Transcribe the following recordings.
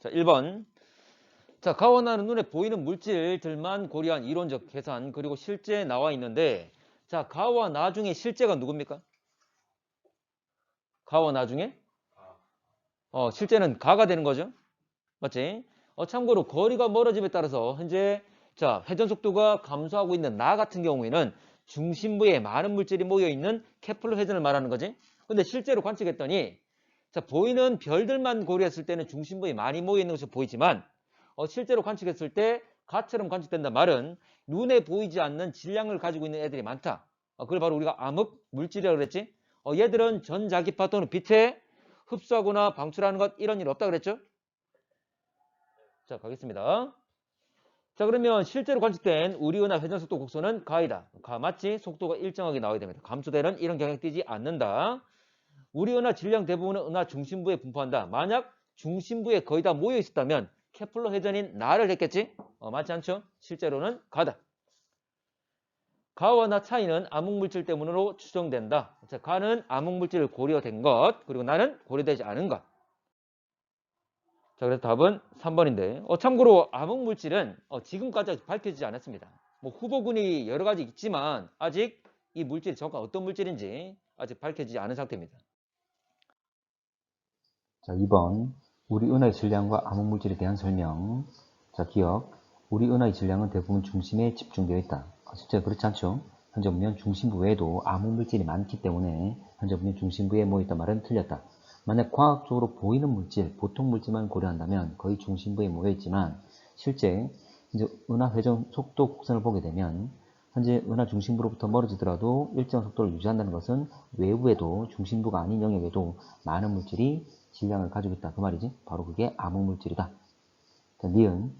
자, 1번. 자, 가원하는 눈에 보이는 물질들만 고려한 이론적 계산, 그리고 실제 나와 있는데, 자, 가와 나 중에 실제가 누굽니까? 가와 나 중에? 실제는 가가 되는 거죠. 맞지? 참고로 거리가 멀어짐에 따라서 현재 자, 회전 속도가 감소하고 있는 나 같은 경우에는 중심부에 많은 물질이 모여 있는 케플러 회전을 말하는 거지. 근데 실제로 관측했더니 자, 보이는 별들만 고려했을 때는 중심부에 많이 모여 있는 것이 보이지만 실제로 관측했을 때 가처럼 관측된다 말은 눈에 보이지 않는 질량을 가지고 있는 애들이 많다. 그걸 바로 우리가 암흑 물질이라고 그랬지. 얘들은 전자기파 또는 빛에 흡수하거나 방출하는 것 이런 일 없다 그랬죠. 자, 가겠습니다. 자, 그러면 실제로 관측된 우리은하 회전속도 곡선은 가이다. 가 맞지? 속도가 일정하게 나와야 됩니다. 감소되는 이런 경향이 띄지 않는다. 우리은하 질량 대부분은 은하 중심부에 분포한다. 만약 중심부에 거의 다 모여 있었다면 케플러 회전인 나를 했겠지? 맞지 않죠? 실제로는 가다. 가와 나 차이는 암흑물질 때문으로 추정된다. 자, 가는 암흑물질을 고려된 것, 그리고 나는 고려되지 않은 것. 자, 그래서 답은 3번인데, 참고로 암흑물질은 지금까지 밝혀지지 않았습니다. 뭐 후보군이 여러 가지 있지만 아직 이 물질이 정확한 어떤 물질인지 아직 밝혀지지 않은 상태입니다. 자, 2번. 우리 은하의 질량과 암흑물질에 대한 설명. 자, 기억. 우리 은하의 질량은 대부분 중심에 집중되어 있다. 실제 그렇지 않죠? 현재 보면 중심부 외에도 암흑물질이 많기 때문에 현재 보면 중심부에 모여있단 말은 틀렸다. 만약 과학적으로 보이는 물질, 보통 물질만 고려한다면 거의 중심부에 모여있지만 실제 이제 은하 회전 속도 곡선을 보게 되면 현재 은하 중심부로부터 멀어지더라도 일정한 속도를 유지한다는 것은 외부에도 중심부가 아닌 영역에도 많은 물질이 질량을 가지고 있다. 그 말이지. 바로 그게 암흑물질이다. 자, 니은.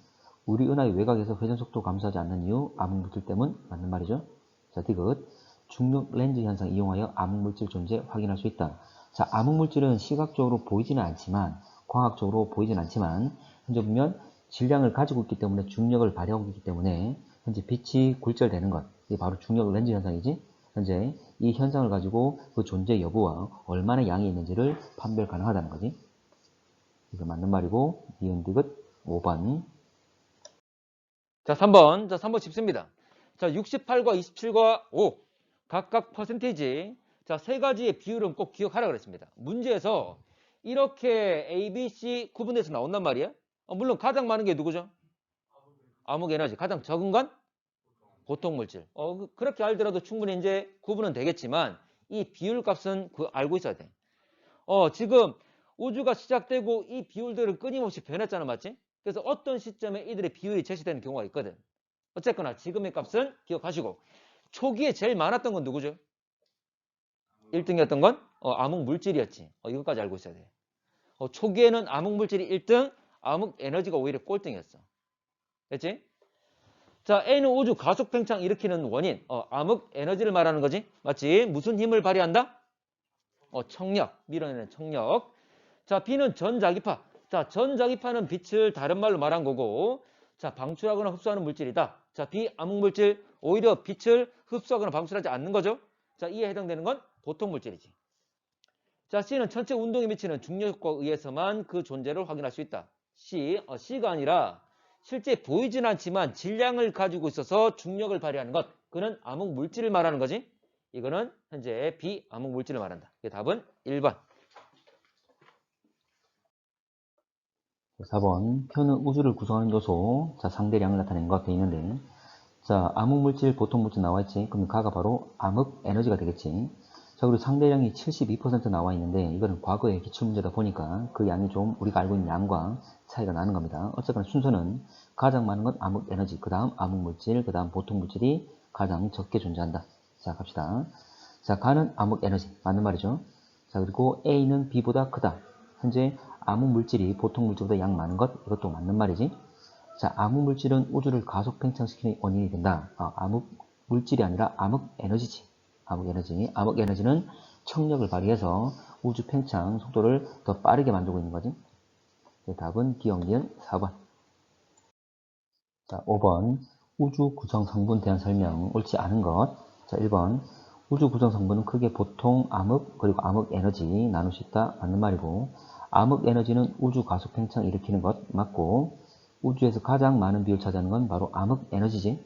우리 은하의 외곽에서 회전 속도 감소하지 않는 이유 암흑물질 때문 맞는 말이죠. 자, 디귿. 중력 렌즈 현상 이용하여 암흑물질 존재 확인할 수 있다. 자, 암흑물질은 시각적으로 보이지는 않지만 과학적으로 보이지는 않지만 현재 보면 질량을 가지고 있기 때문에 중력을 발휘하고 있기 때문에 현재 빛이 굴절되는 것. 이게 바로 중력 렌즈 현상이지. 현재 이 현상을 가지고 그 존재 여부와 얼마나 양이 있는지를 판별 가능하다는 거지. 이거 맞는 말이고, 니은 디귿 5번. 자, 3번. 자, 3번 쉽습니다. 자, 68과 27과 5. 각각 퍼센테이지. 자, 세 가지의 비율은 꼭 기억하라 그랬습니다. 문제에서 이렇게 A, B, C 구분돼서 나온단 말이야. 물론 가장 많은 게 누구죠? 암흑 에너지. 가장 적은 건 보통 물질. 그렇게 알더라도 충분히 이제 구분은 되겠지만 이 비율 값은 알고 있어야 돼. 지금 우주가 시작되고 이 비율들은 끊임없이 변했잖아, 맞지? 그래서 어떤 시점에 이들의 비율이 제시되는 경우가 있거든. 어쨌거나 지금의 값은 기억하시고 초기에 제일 많았던 건 누구죠? 1등이었던 건 암흑 물질이었지. 이것까지 알고 있어야 돼. 초기에는 암흑 물질이 1등, 암흑 에너지가 오히려 꼴등이었어. 됐지? 자, A는 우주 가속 팽창 일으키는 원인, 암흑 에너지를 말하는 거지. 맞지? 무슨 힘을 발휘한다? 청력, 밀어내는 청력. 자, B는 전자기파. 자, 전자기파는 빛을 다른 말로 말한 거고, 자, 방출하거나 흡수하는 물질이다. 자, B, 암흑물질, 오히려 빛을 흡수하거나 방출하지 않는 거죠. 자, 이에 해당되는 건 보통 물질이지. 자, C는 전체 운동에 미치는 중력효과에 의해서만 그 존재를 확인할 수 있다. C가 아니라 실제 보이진 않지만 질량을 가지고 있어서 중력을 발휘하는 것. 그는 암흑물질을 말하는 거지. 이거는 현재 비암흑물질을 말한다. 이게 답은 1번. 4번. 표는 우주를 구성하는 요소, 자, 상대량을 나타낸 것 되어 있는데, 자, 암흑물질, 보통물질 나와있지? 그럼 가가 바로 암흑 에너지가 되겠지? 자, 그리고 상대량이 72% 나와 있는데, 이거는 과거의 기출문제다 보니까 그 양이 좀 우리가 알고 있는 양과 차이가 나는 겁니다. 어쨌거나 순서는 가장 많은 건 암흑 에너지, 그 다음 암흑물질, 그 다음 보통물질이 가장 적게 존재한다. 자, 갑시다. 자, 가는 암흑 에너지, 맞는 말이죠. 자, 그리고 A는 B보다 크다. 현재 암흑물질이 보통물질보다 양 많은 것, 이것도 맞는 말이지. 자, 암흑물질은 우주를 가속 팽창시키는 원인이 된다. 암흑물질이 아니라 암흑에너지지. 암흑에너지. 암흑에너지는 청력을 발휘해서 우주 팽창 속도를 더 빠르게 만들고 있는 거지. 답은 기억 니은 4번. 자, 5번. 우주 구성 성분에 대한 설명. 옳지 않은 것. 자, 1번. 우주 구성 성분은 크게 보통, 암흑, 그리고 암흑에너지 나눌 수 있다. 맞는 말이고, 암흑 에너지는 우주 가속 팽창을 일으키는 것 맞고, 우주에서 가장 많은 비율을 차지하는 건 바로 암흑 에너지지.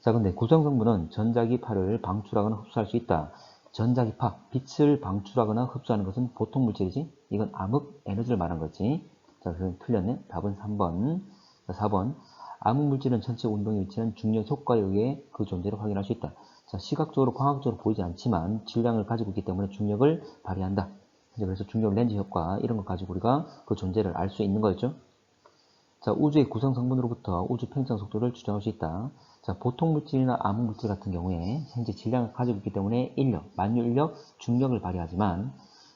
자, 근데 구성성분은 전자기파를 방출하거나 흡수할 수 있다. 전자기파, 빛을 방출하거나 흡수하는 것은 보통 물질이지. 이건 암흑 에너지를 말한 거지. 자, 그럼 틀렸네. 답은 3번. 자, 4번. 암흑 물질은 전체 운동에 위치한 중력 효과에 의해 그 존재를 확인할 수 있다. 자, 시각적으로, 광학적으로 보이지 않지만 질량을 가지고 있기 때문에 중력을 발휘한다. 그래서 중력 렌즈 효과 이런 거 가지고 우리가 그 존재를 알 수 있는 거죠. 자, 우주의 구성 성분으로부터 우주 팽창 속도를 추정할 수 있다. 자, 보통 물질이나 암흑 물질 같은 경우에 현재 질량을 가지고 있기 때문에 인력, 만유인력, 중력을 발휘하지만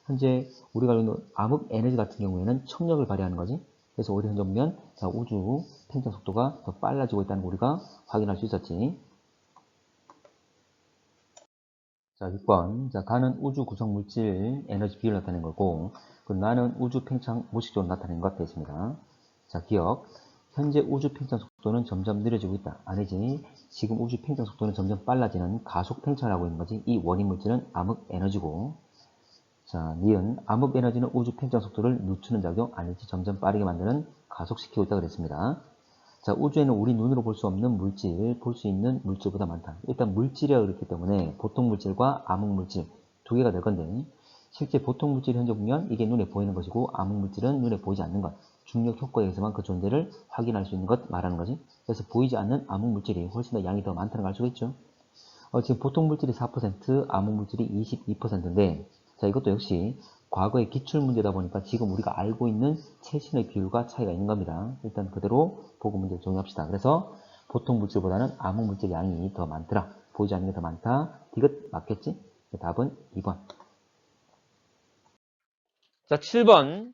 현재 우리가 알고 있는 암흑 에너지 같은 경우에는 청력을 발휘하는 거지. 그래서 오히려 현재 보면 자, 우주 팽창 속도가 더 빨라지고 있다는 걸 우리가 확인할 수 있었지. 자, 6번. 자, 가는 우주 구성 물질 에너지 비율을 나타낸 거고, 그 나는 우주 팽창 무식적으로 나타낸 것 되겠습니다. 자, 기억. 현재 우주 팽창 속도는 점점 느려지고 있다. 아니지. 지금 우주 팽창 속도는 점점 빨라지는 가속 팽창을 하고 있는 거지. 이 원인 물질은 암흑 에너지고. 자, 니은. 암흑 에너지는 우주 팽창 속도를 늦추는 작용, 아니지. 점점 빠르게 만드는 가속시키고 있다 그랬습니다. 자, 우주에는 우리 눈으로 볼 수 없는 물질, 볼 수 있는 물질보다 많다. 일단 물질이라고 그랬기 때문에 보통 물질과 암흑 물질 두 개가 될 건데, 실제 보통 물질 현재 보면 이게 눈에 보이는 것이고, 암흑 물질은 눈에 보이지 않는 것. 중력 효과에 의해서만 그 존재를 확인할 수 있는 것 말하는 거지. 그래서 보이지 않는 암흑 물질이 훨씬 더 양이 더 많다는 걸 알 수가 있죠. 지금 보통 물질이 4%, 암흑 물질이 22%인데, 자, 이것도 역시 과거의 기출 문제다 보니까 지금 우리가 알고 있는 최신의 비율과 차이가 있는 겁니다. 일단 그대로 보고 문제를 정리합시다. 그래서 보통 물질보다는 암흑 물질 양이 더 많더라. 보이지 않는 게 더 많다. 디귿 맞겠지? 답은 2번. 자, 7번.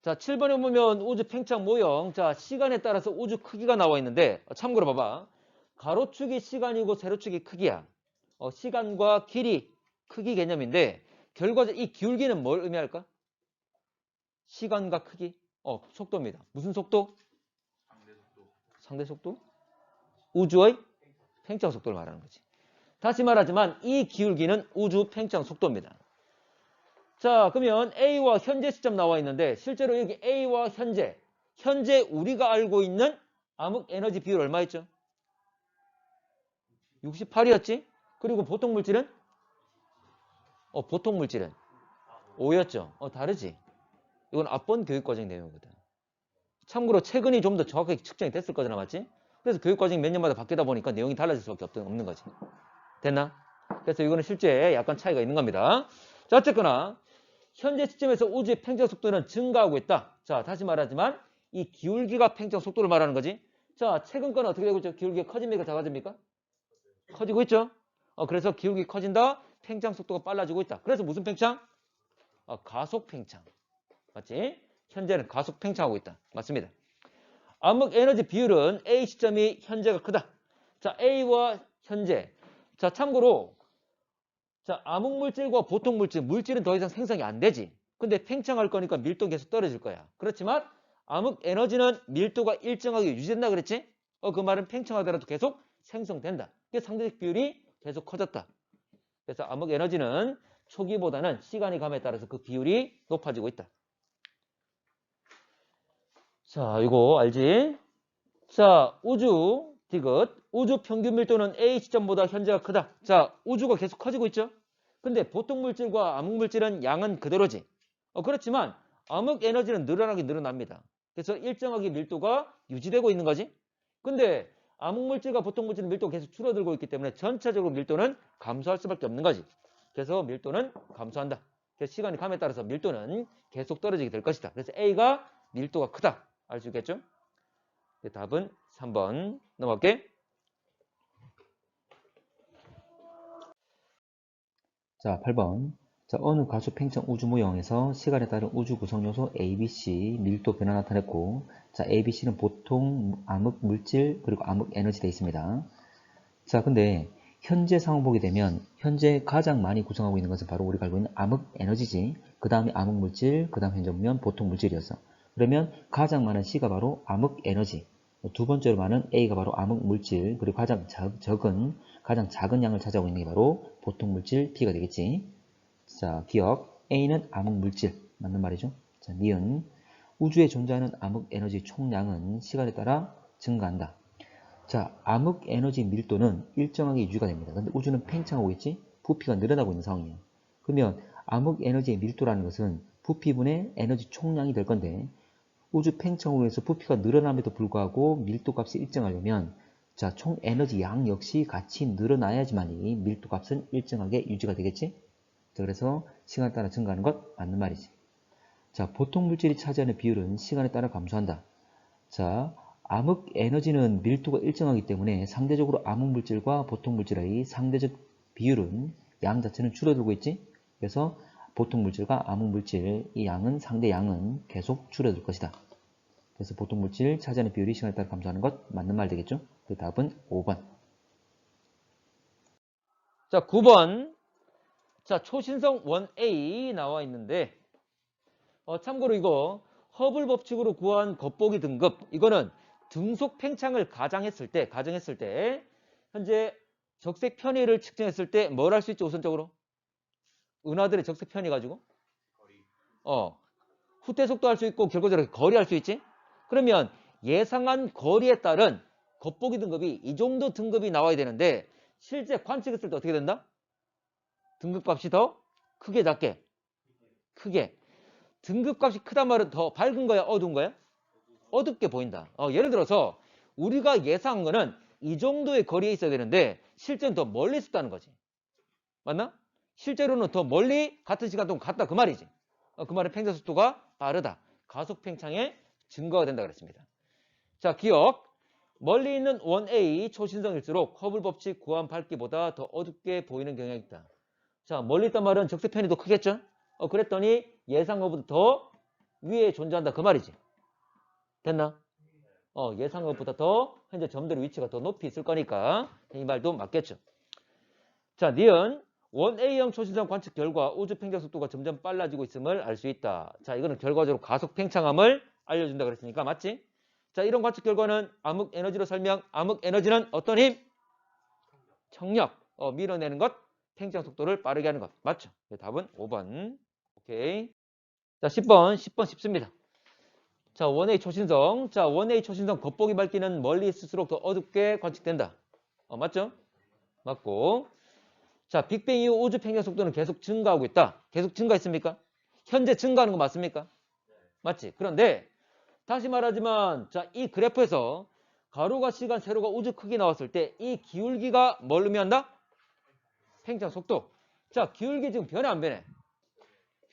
자, 7번에 보면 우주 팽창 모형. 자, 시간에 따라서 우주 크기가 나와 있는데, 참고로 봐봐. 가로축이 시간이고 세로축이 크기야. 시간과 길이, 크기 개념인데, 결과적으로 이 기울기는 뭘 의미할까? 시간과 크기? 속도입니다. 무슨 속도? 상대 속도? 우주의 팽창 속도를 말하는 거지. 다시 말하지만 이 기울기는 우주 팽창 속도입니다. 자, 그러면 A와 현재 시점 나와 있는데 실제로 여기 A와 현재 우리가 알고 있는 암흑 에너지 비율 얼마였죠? 68이었지? 그리고 보통 물질은? 보통 물질은 5였죠? 다르지? 이건 앞번 교육과정 내용이거든. 참고로 최근이 좀 더 정확하게 측정이 됐을 거잖아, 맞지? 그래서 교육과정이 몇 년마다 바뀌다 보니까 내용이 달라질 수밖에 없는 거지. 됐나? 그래서 이거는 실제 약간 차이가 있는 겁니다. 자, 어쨌거나 현재 시점에서 우주의 팽창 속도는 증가하고 있다. 자, 다시 말하지만 이 기울기가 팽창 속도를 말하는 거지. 자, 최근 거는 어떻게 되고 있죠? 기울기가 커집니까? 작아집니까? 커지고 있죠? 그래서 기울기 커진다. 팽창 속도가 빨라지고 있다. 그래서 무슨 팽창? 가속 팽창. 맞지? 현재는 가속 팽창하고 있다. 맞습니다. 암흑 에너지 비율은 A 시점이 현재가 크다. 자, A와 현재. 자, 참고로 자, 암흑 물질과 보통 물질은 더 이상 생성이 안 되지. 근데 팽창할 거니까 밀도가 계속 떨어질 거야. 그렇지만 암흑 에너지는 밀도가 일정하게 유지된다 그랬지? 그 말은 팽창하더라도 계속 생성된다. 이게 상대적 비율이 계속 커졌다. 그래서 암흑 에너지는 초기보다는 시간이 감에 따라서 그 비율이 높아지고 있다. 자, 이거 알지? 자, 우주 디귿. 우주 평균 밀도는 A 시점보다 현재가 크다. 자, 우주가 계속 커지고 있죠? 근데 보통 물질과 암흑 물질은 양은 그대로지. 그렇지만 암흑 에너지는 늘어나긴 늘어납니다. 그래서 일정하게 밀도가 유지되고 있는 거지. 근데 암흑 물질과 보통 물질은 밀도가 계속 줄어들고 있기 때문에 전체적으로 밀도는 감소할 수밖에 없는 거지. 그래서 밀도는 감소한다. 그래서 시간이 감에 따라서 밀도는 계속 떨어지게 될 것이다. 그래서 A가 밀도가 크다. 알 수 있겠죠? 답은 3번 넘어갈게. 자, 8번. 자, 어느 가수 팽창 우주 모형에서 시간에 따른 우주 구성 요소 ABC 밀도 변화 나타냈고, 자, ABC는 보통 암흑 물질 그리고 암흑 에너지 되어 있습니다. 자, 근데 현재 상황 보게 되면 현재 가장 많이 구성하고 있는 것은 바로 우리가 알고 있는 암흑 에너지지. 그 다음에 암흑 물질, 그 다음 현재 보면 보통 물질이었어. 그러면 가장 많은 C가 바로 암흑 에너지. 두 번째로 많은 A가 바로 암흑 물질, 그리고 가장 가장 작은 양을 차지하고 있는 게 바로 보통 물질 B가 되겠지. 자, 기억. A는 암흑 물질. 맞는 말이죠. 자, 니은 우주에 존재하는 암흑 에너지 총량은 시간에 따라 증가한다. 자, 암흑 에너지 밀도는 일정하게 유지가 됩니다. 근데 우주는 팽창하고 있지? 부피가 늘어나고 있는 상황이에요. 그러면 암흑 에너지의 밀도라는 것은 부피분의 에너지 총량이 될 건데 우주 팽창으로 해서 부피가 늘어남에도 불구하고 밀도 값이 일정하려면 자, 총 에너지 양 역시 같이 늘어나야지만이 밀도 값은 일정하게 유지가 되겠지? 자, 그래서 시간에 따라 증가하는 것 맞는 말이지. 자, 보통 물질이 차지하는 비율은 시간에 따라 감소한다. 자, 암흑 에너지는 밀도가 일정하기 때문에 상대적으로 암흑 물질과 보통 물질의 상대적 비율은 양 자체는 줄어들고 있지? 그래서 보통 물질과 암흑 물질 이 양은 상대 양은 계속 줄어들 것이다. 그래서 보통 물질 차지하는 비율이 시간에 따라 감소하는 것 맞는 말 되겠죠? 그 답은 5번. 자, 9번. 자, 초신성 1A 나와 있는데 참고로 이거 허블 법칙으로 구한 겉보기 등급 이거는 등속 팽창을 가정했을 때 현재 적색 편의를 측정했을 때 뭘 할 수 있죠? 우선적으로 은하들의 적색 편의 가지고 후퇴 속도 할 수 있고 결과적으로 거리 할 수 있지? 그러면 예상한 거리에 따른 겉보기 등급이 이 정도 등급이 나와야 되는데 실제 관측했을 때 어떻게 된다? 등급값이 더 크게 작게? 크게. 등급값이 크단 말은 더 밝은 거야? 어두운 거야? 어둡게 보인다. 예를 들어서 우리가 예상한 거는 이 정도의 거리에 있어야 되는데 실제는 더 멀리 있었다는 거지. 맞나? 실제로는 더 멀리 같은 시간 동안 갔다 그 말이지. 그 말은 팽창 속도가 빠르다. 가속 팽창의 증거가 된다 그랬습니다. 자, 기억. 멀리 있는 1A 초신성일수록 허블 법칙 구한 밝기보다 더 어둡게 보이는 경향이 있다. 자, 멀리 있단 말은 적색 편이 더 크겠죠? 그랬더니 예상한 것보다 더 위에 존재한다 그 말이지. 됐나? 예상한 것보다 더 현재 점들의 위치가 더 높이 있을 거니까 이 말도 맞겠죠. 자, 니은 1A형 초신성 관측 결과 우주 팽창 속도가 점점 빨라지고 있음을 알 수 있다. 자, 이거는 결과적으로 가속 팽창함을 알려준다 그랬으니까 맞지? 자, 이런 관측 결과는 암흑 에너지로 설명. 암흑 에너지는 어떤 힘? 청력. 밀어내는 것. 팽창 속도를 빠르게 하는 것. 맞죠? 답은 5번. 오케이. 자, 10번 쉽습니다. 자, 1A 초신성. 자, 1A 초신성 겉보기 밝기는 멀리 있을수록 더 어둡게 관측된다. 맞죠? 맞고. 자, 빅뱅 이후 우주 팽창 속도는 계속 증가하고 있다. 계속 증가했습니까? 현재 증가하는 거 맞습니까? 맞지? 그런데 다시 말하지만 자, 이 그래프에서 가로가 시간, 세로가 우주 크기 나왔을 때 이 기울기가 뭘 의미한다? 팽창 속도. 자, 기울기 지금 변해 안 변해?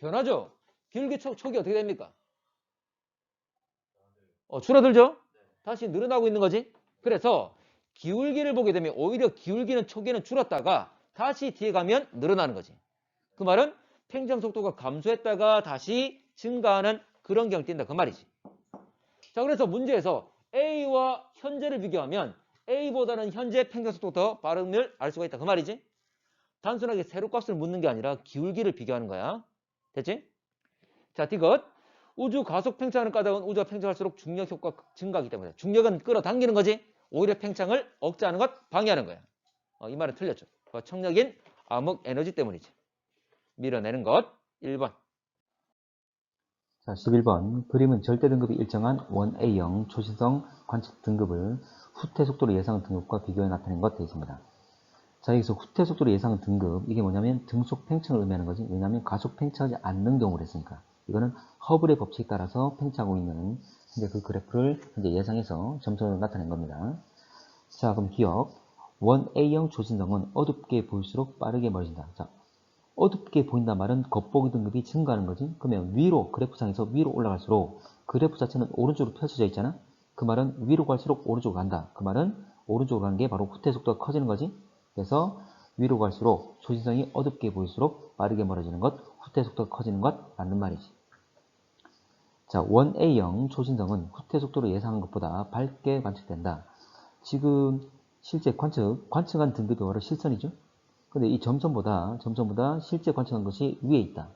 변하죠? 기울기 촉이 어떻게 됩니까? 줄어들죠? 다시 늘어나고 있는 거지? 그래서 기울기를 보게 되면 오히려 기울기는 초기에는 줄었다가 다시 뒤에 가면 늘어나는 거지. 그 말은 팽창 속도가 감소했다가 다시 증가하는 그런 경향이 띈다 그 말이지. 자, 그래서 문제에서 A와 현재를 비교하면 A보다는 현재 팽창 속도가 더 빠름을 알 수가 있다 그 말이지. 단순하게 세로값을 묻는 게 아니라 기울기를 비교하는 거야. 됐지? 자, 디귿. 우주 가속 팽창하는 까닭은 우주가 팽창할수록 중력 효과 증가하기 때문에 중력은 끌어당기는 거지. 오히려 팽창을 억제하는 것, 방해하는 거야. 이 말은 틀렸죠. 청력인 암흑 에너지 때문이지. 밀어내는 것 1번. 자, 11번. 그림은 절대 등급이 일정한 1A형 초신성 관측 등급을 후퇴 속도로 예상 등급과 비교해 나타낸 것 되어 있습니다. 자, 여기서 후퇴 속도로 예상 등급, 이게 뭐냐면 등속 팽창을 의미하는 거지. 왜냐하면 가속 팽창하지 않는 경우를 했으니까. 이거는 허블의 법칙에 따라서 팽창하고 있는 현재 그 그래프를 현재 예상해서 점선으로 나타낸 겁니다. 자, 그럼 기억. 1A형 초신성은 어둡게 보일수록 빠르게 멀어진다. 자, 어둡게 보인단 말은 겉보기 등급이 증가하는 거지. 그러면 위로, 그래프상에서 위로 올라갈수록 그래프 자체는 오른쪽으로 펼쳐져 있잖아. 그 말은 위로 갈수록 오른쪽으로 간다. 그 말은 오른쪽으로 가는 게 바로 후퇴 속도가 커지는 거지. 그래서 위로 갈수록 초신성이 어둡게 보일수록 빠르게 멀어지는 것, 후퇴 속도가 커지는 것 맞는 말이지. 자, 1A형 초신성은 후퇴 속도로 예상한 것보다 밝게 관측된다. 지금 실제 관측한 등급이 바로 실선이죠. 근데 이 점선보다 실제 관측한 것이 위에 있다.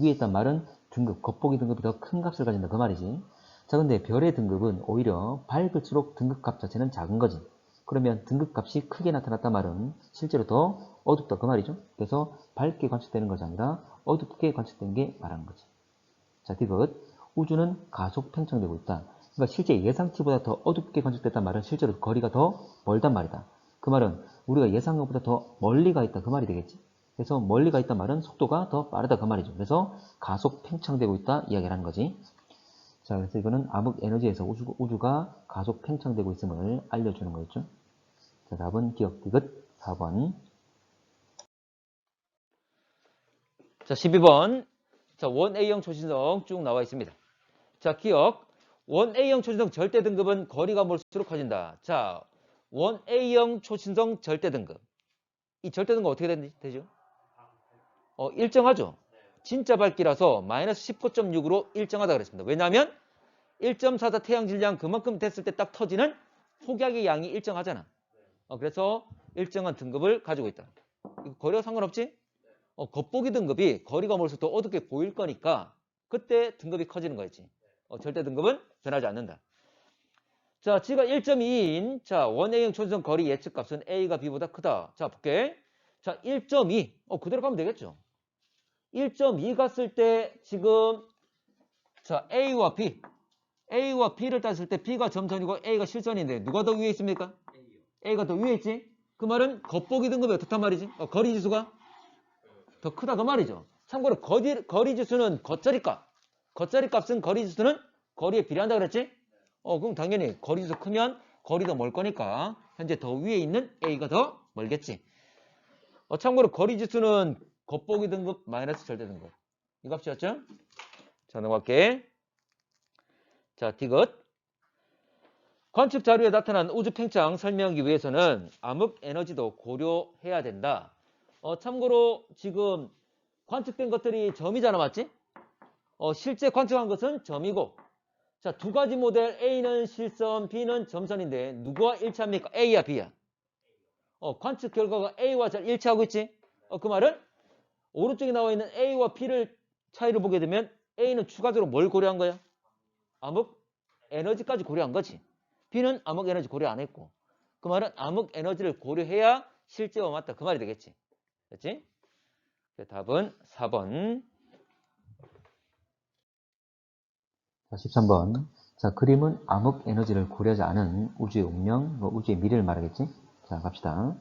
위에 있단 말은 등급, 겉보기 등급이 더 큰 값을 가진다 그 말이지. 자, 근데 별의 등급은 오히려 밝을수록 등급값 자체는 작은 거지. 그러면 등급값이 크게 나타났단 말은 실제로 더 어둡다 그 말이죠. 그래서 밝게 관측되는 것이 아니라 어둡게 관측된 게 말하는 거지. 자, 디귿. 우주는 가속 팽창되고 있다. 그러니까 실제 예상치보다 더 어둡게 관측됐단 말은 실제로 거리가 더 멀단 말이다. 그 말은 우리가 예상한 것보다 더 멀리 가 있다 그 말이 되겠지. 그래서 멀리 가 있단 말은 속도가 더 빠르다 그 말이죠. 그래서 가속 팽창되고 있다 이야기를 하는 거지. 자, 그래서 이거는 암흑 에너지에서 우주가 가속 팽창되고 있음을 알려주는 거였죠. 자, 답은 기억 디귿 4번. 자, 12번. 자, 원 A형 초신성 쭉 나와 있습니다. 자, 기억. 원 A형 초신성 절대 등급은 거리가 멀수록 커진다. 자, 원 A형 초신성 절대 등급. 이 절대 등급 어떻게 되죠? 일정하죠. 진짜 밝기라서 마이너스 19.6으로 일정하다 그랬습니다. 왜냐하면 1.44 태양 질량 그만큼 됐을 때 딱 터지는 폭약의 양이 일정하잖아. 그래서 일정한 등급을 가지고 있다. 이거 거리와 상관없지? 겉보기 등급이 거리가 멀수록 더 어둡게 보일 거니까 그때 등급이 커지는 거였지. 절대 등급은 변하지 않는다. 자, G가 1.2인 자, 원A형 초신성 거리 예측값은 A가 B보다 크다. 자, 볼게. 자, 1.2. 그대로 가면 되겠죠. 1.2 갔을 때 지금 자, A와 B를 따졌을 때 B가 점선이고 A가 실선인데 누가 더 위에 있습니까? A가 더 위에 있지? 그 말은 겉보기 등급이 어떻단 말이지? 거리 지수가 더 크다 그 말이죠. 참고로 거리 지수는 겉자리 값은 거리 지수는 거리에 비례한다 그랬지? 그럼 당연히 거리 지수 크면 거리 더 멀 거니까 현재 더 위에 있는 A가 더 멀겠지. 참고로 거리 지수는 겉보기 등급 마이너스 절대 등급. 이 값이었죠? 자, 넘어갈게. 자, 디귿. 관측 자료에 나타난 우주 팽창 설명하기 위해서는 암흑 에너지도 고려해야 된다. 참고로 지금 관측된 것들이 점이잖아, 맞지? 실제 관측한 것은 점이고, 자, 두 가지 모델 A는 실선, B는 점선인데 누구와 일치합니까? A야, B야? 관측 결과가 A와 잘 일치하고 있지? 그 말은 오른쪽에 나와 있는 A와 B를 차이를 보게 되면 A는 추가적으로 뭘 고려한 거야? 암흑 에너지까지 고려한 거지. B는 암흑 에너지 고려 안 했고. 그 말은 암흑 에너지를 고려해야 실제와 맞다. 그 말이 되겠지. 됐지? 답은 4번. 자, 13번. 자, 그림은 암흑 에너지를 고려하지 않은 우주의 운명, 우주의 미래를 말하겠지? 자, 갑시다.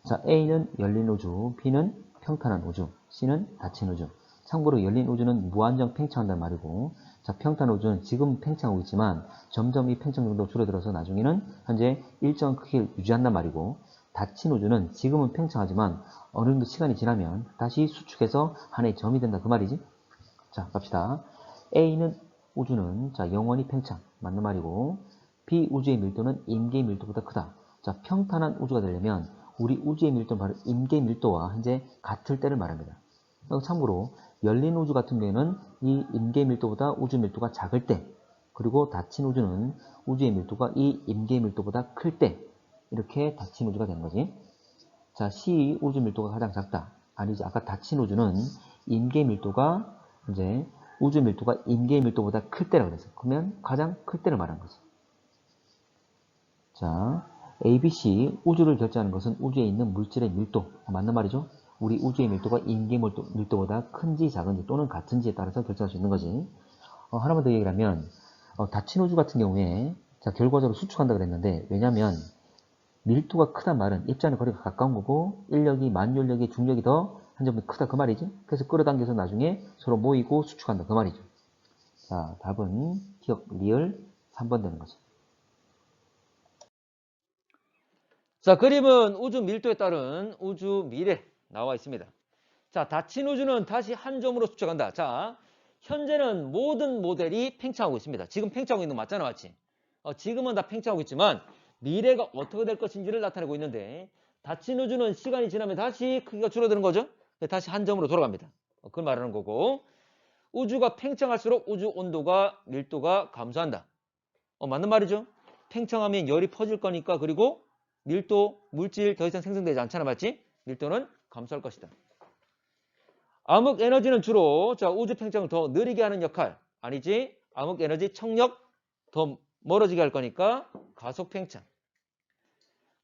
자, A는 열린 우주, B는 평탄한 우주, C는 닫힌 우주. 참고로 열린 우주는 무한정 팽창한다는 말이고, 자, 평탄한 우주는 지금 팽창하고 있지만 점점 이 팽창 정도가 줄어들어서 나중에는 현재 일정한 크기를 유지한단 말이고, 닫힌 우주는 지금은 팽창하지만 어느 정도 시간이 지나면 다시 수축해서 하나의 점이 된다 그 말이지? 자, 갑시다. A는 우주는 자 영원히 팽창 맞는 말이고 B 우주의 밀도는 임계의 밀도보다 크다. 자 평탄한 우주가 되려면 우리 우주의 밀도는 바로 임계의 밀도와 현재 같을 때를 말합니다. 참고로 열린 우주 같은 경우에는 이 임계의 밀도보다 우주 밀도가 작을 때 그리고 닫힌 우주는 우주의 밀도가 이 임계의 밀도보다 클 때 이렇게 닫힌 우주가 되는 거지. 자 C 우주 밀도가 가장 작다. 아니지 아까 닫힌 우주는 임계의 밀도가 이제 우주 밀도가 임계의 밀도보다 클 때라고 그랬어요. 그러면 가장 클 때를 말하는 거지. 자, A, B, C 우주를 결정하는 것은 우주에 있는 물질의 밀도 맞는 말이죠. 우리 우주의 밀도가 임계의 밀도보다 큰지 작은지 또는 같은지에 따라서 결정할 수 있는 거지. 하나만 더 얘기를 하면 닫힌 우주 같은 경우에 자 결과적으로 수축한다 그랬는데 왜냐하면 밀도가 크단 말은 입자는 거리가 가까운 거고 인력이 만율력이 중력이 더 한 점이 크다 그 말이지. 그래서 끌어당겨서 나중에 서로 모이고 수축한다 그 말이죠. 자, 답은 기억 리얼 3번 되는 거죠. 자, 그림은 우주 밀도에 따른 우주 미래 나와 있습니다. 자, 닫힌 우주는 다시 한 점으로 수축한다. 자, 현재는 모든 모델이 팽창하고 있습니다. 지금 팽창하고 있는 거 맞잖아, 맞지? 지금은 다 팽창하고 있지만 미래가 어떻게 될 것인지를 나타내고 있는데 닫힌 우주는 시간이 지나면 다시 크기가 줄어드는 거죠. 다시 한 점으로 돌아갑니다. 그걸 말하는 거고 우주가 팽창할수록 우주 온도가 밀도가 감소한다. 맞는 말이죠. 팽창하면 열이 퍼질 거니까 그리고 밀도, 물질 더 이상 생성되지 않잖아. 맞지? 밀도는 감소할 것이다. 암흑 에너지는 주로 자 우주 팽창을 더 느리게 하는 역할 아니지? 암흑 에너지 청력 더 멀어지게 할 거니까 가속 팽창.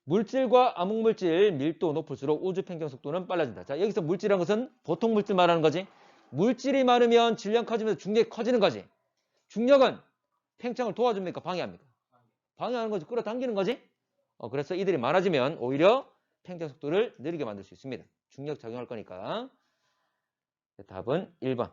물질과 암흑물질 밀도 높을수록 우주 팽창 속도는 빨라진다. 자, 여기서 물질이라는 것은 보통 물질 말하는 거지. 물질이 많으면 질량 커지면서 중력이 커지는 거지. 중력은 팽창을 도와줍니까? 방해합니까? 방해하는 거지. 끌어당기는 거지. 그래서 이들이 많아지면 오히려 팽창 속도를 느리게 만들 수 있습니다. 중력 작용할 거니까. 답은 1번.